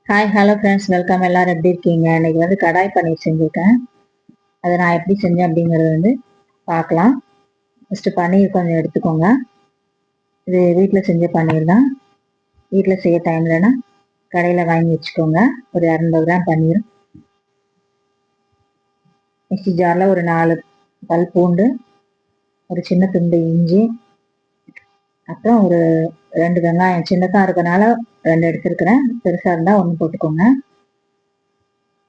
Hi hello friends, welcome. எல்லாரும் எப்படி இருக்கீங்க? இன்னைக்கு கடாய் பன்னீர் செஞ்சுருக்கேன். அதை நான் எப்படி செஞ்சேன் அப்படிங்கிறது பார்க்கலாம். ஃபஸ்ட்டு பன்னீர் கொஞ்சம் எடுத்துக்கோங்க. இது வீட்டில் செஞ்ச பன்னீர் தான். வீட்டில் செய்ய டைம் இல்லைன்னா கடையில் வாங்கி வச்சுக்கோங்க. ஒரு 200 கிராம் பன்னீர். மிக்ஸி ஜாரில் ஒரு 4 பல் பூண்டு, ஒரு சின்ன துண்டு இஞ்சி, அப்புறம் ஒரு 2 வெங்காயம். சின்னதாக இருக்கனால 2 எடுத்துருக்கிறேன். பெருசாக இருந்தால் 1 போட்டுக்கோங்க.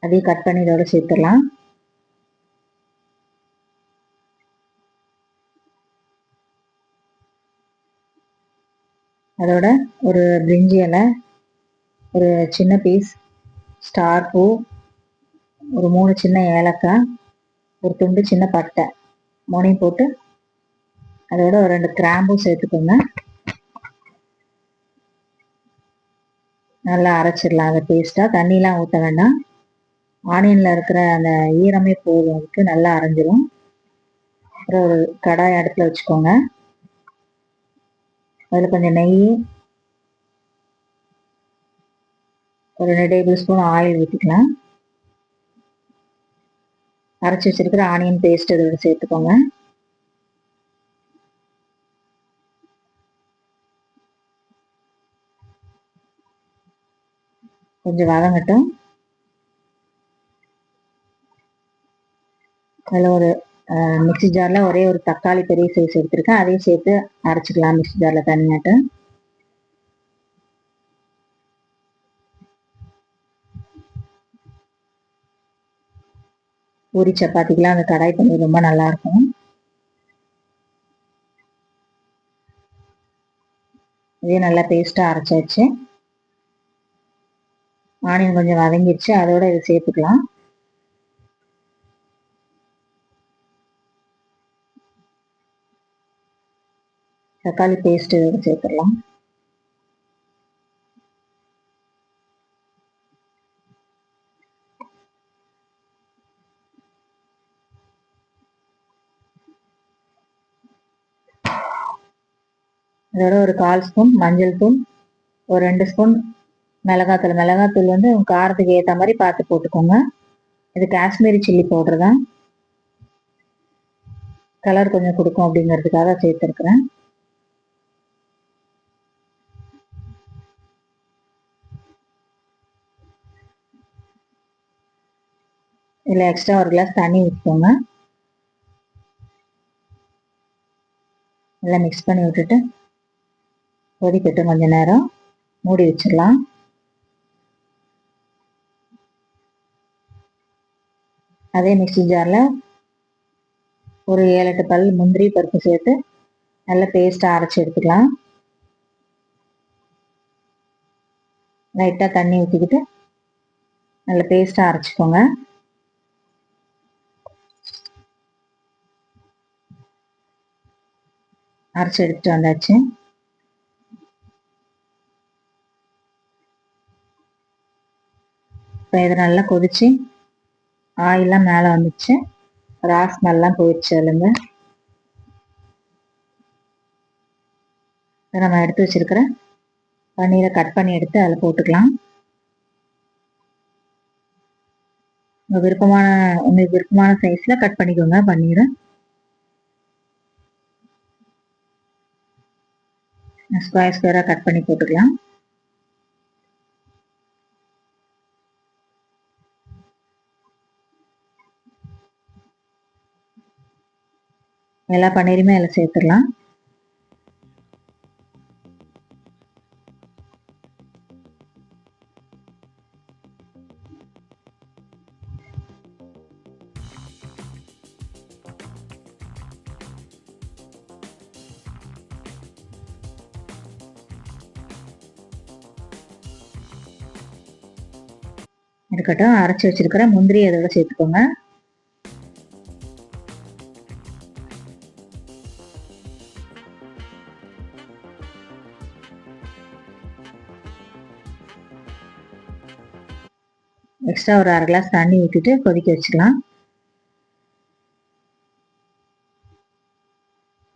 அதையும் கட் பண்ணி இதோட சேர்த்துடலாம். அதோட ஒரு பிரிஞ்சி இலை, ஒரு சின்ன பீஸ் ஸ்டார் பூ, ஒரு 3 சின்ன ஏலக்காய், ஒரு துண்டு சின்ன பட்டை, 3 போட்டு அதோட ஒரு 2 கிராம்பும் சேர்த்துக்கோங்க. நல்லா அரைச்சிடலாம் அதை பேஸ்ட்டாக. தண்ணிலாம் ஊற்ற வேண்டாம். ஆனியனில் இருக்கிற அந்த ஈரமே போதும், அதுக்கு நல்லா அரைஞ்சிரும். அப்புறம் ஒரு கடாய் அடுப்பில் வச்சுக்கோங்க. அதில் கொஞ்சம் நெய், ஒரு 2 டேபிள் ஸ்பூன் ஆயில் ஊற்றிக்கலாம். அரைச்சி வச்சிருக்கிற ஆனியன் பேஸ்ட் இதோட சேர்த்துக்கோங்க. கொஞ்சம் வதங்கட்டும். அதில் ஒரு மிக்ஸி ஜாரில் ஒரே ஒரு தக்காளி பெரிய சைஸ் எடுத்திருக்கேன். அதையும் சேர்த்து அரைச்சிக்கலாம் மிக்ஸி ஜாரில் தனியாட்டு. பூரி சப்பாத்திக்கெலாம் அந்த கடாய் பன்னீர் ரொம்ப நல்லாயிருக்கும். இதே நல்லா பேஸ்ட்டாக அரைச்சாச்சு. ஆனியன் கொஞ்சம் வதங்கிடுச்சு. அதோட இதை சேர்த்துக்கலாம். தக்காளி பேஸ்ட் இதோட சேர்த்துடலாம். இதோட ஒரு 1/4 ஸ்பூன் மஞ்சள் தூள், ஒரு 2 ஸ்பூன் மிளகாத்தூள். மிளகாத்தூள் உங்கள் காரத்துக்கு ஏற்ற மாதிரி பார்த்து போட்டுக்கோங்க. இது காஷ்மீரி சில்லி பவுடர் தான். கலர் கொஞ்சம் கொடுக்கும் அப்படிங்கிறதுக்காக சேர்த்துருக்குறேன். இதில் எக்ஸ்ட்ரா ஒரு கிளாஸ் தண்ணி ஊற்றிக்கோங்க. நல்லா மிக்ஸ் பண்ணி விட்டுட்டு கொதிக்கட்டும். கொஞ்சம் நேரம் மூடி வச்சிடலாம். அதே மிக்ஸி ஜாரில் ஒரு 7-8 பல் முந்திரி பருப்பு சேர்த்து நல்லா பேஸ்ட்டாக அரைச்சி எடுத்துக்கலாம். லைட்டாக தண்ணி ஊற்றிக்கிட்டு நல்லா பேஸ்ட்டாக அரைச்சிக்கோங்க. அரைச்சி எடுத்துட்டு வந்தாச்சு. இப்போ இதை நல்லா கொதிச்சு ஆயிலாம் மேலே வந்துச்சு. ஸ்மெல்லாம் போயிடுச்சு. அதுலேருந்து நம்ம எடுத்து வச்சிருக்கிற பன்னீரை கட் பண்ணி எடுத்து அதில் போட்டுக்கலாம். உங்களுக்கு விருப்பமான சைஸில் கட் பண்ணிக்கோங்க பன்னீரை. ஸ்கொயர் ஸ்கொயராக கட் பண்ணி போட்டுக்கலாம். எல்லா பன்னீருமே அதில் சேர்த்துடலாம். இருக்கட்டும். அரைச்சி வச்சிருக்கிற முந்திரி அதோட சேர்த்துக்கோங்க. எக்ஸ்ட்ரா ஒரு 1/2 கிளாஸ் தண்ணி ஊற்றிட்டு கொதிக்க வச்சுக்கலாம்.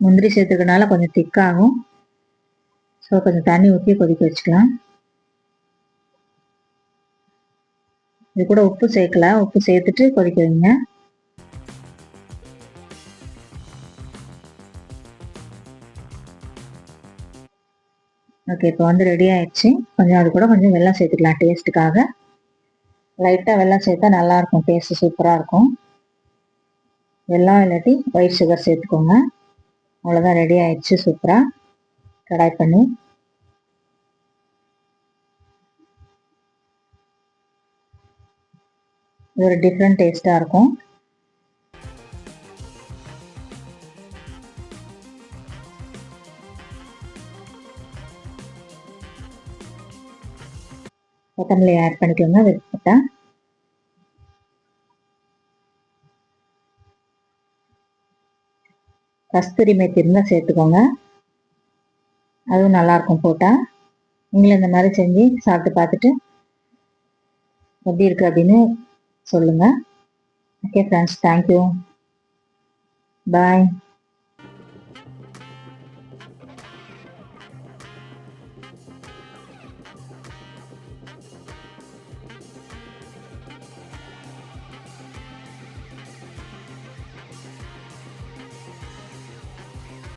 முந்திரி சேர்த்துக்கனால கொஞ்சம் திக்காகும். ஸோ கொஞ்சம் தண்ணி ஊற்றி கொதிக்க வச்சுக்கலாம். இது கூட உப்பு சேர்க்கல, உப்பு சேர்த்துட்டு கொதிக்க வைங்க. ஓகே, இப்போ வந்து ரெடி ஆயிடுச்சு. கொஞ்சம் அது கூட கொஞ்சம் வெல்லம் சேர்த்துக்கலாம் டேஸ்ட்டுக்காக. லைட்டாக வெல்லம் சேர்த்தா நல்லாயிருக்கும், டேஸ்ட்டு சூப்பராக இருக்கும். வெல்லம் இல்லாட்டி ஒயிட் சுகர் சேர்த்துக்கோங்க. அவ்வளோதான், ரெடி ஆயிடுச்சு சூப்பராக கடாய் பன்னீர். இது ஒரு டிஃப்ரெண்ட் டேஸ்ட்டாக இருக்கும். கொத்தமல்லி ஆட் பண்ணிக்கோங்க விருப்பப்பட்டா. கஸ்தூரி மேத்தி இருந்தால் சேர்த்துக்கோங்க, அதுவும் நல்லாயிருக்கும் போட்டால். நீங்களும் இந்த மாதிரி செஞ்சு சாப்பிட்டு பார்த்துட்டு எப்படி இருக்குது அப்படின்னு சொல்லுங்கள். ஓகே ஃப்ரெண்ட்ஸ், தேங்க்யூ, பாய்.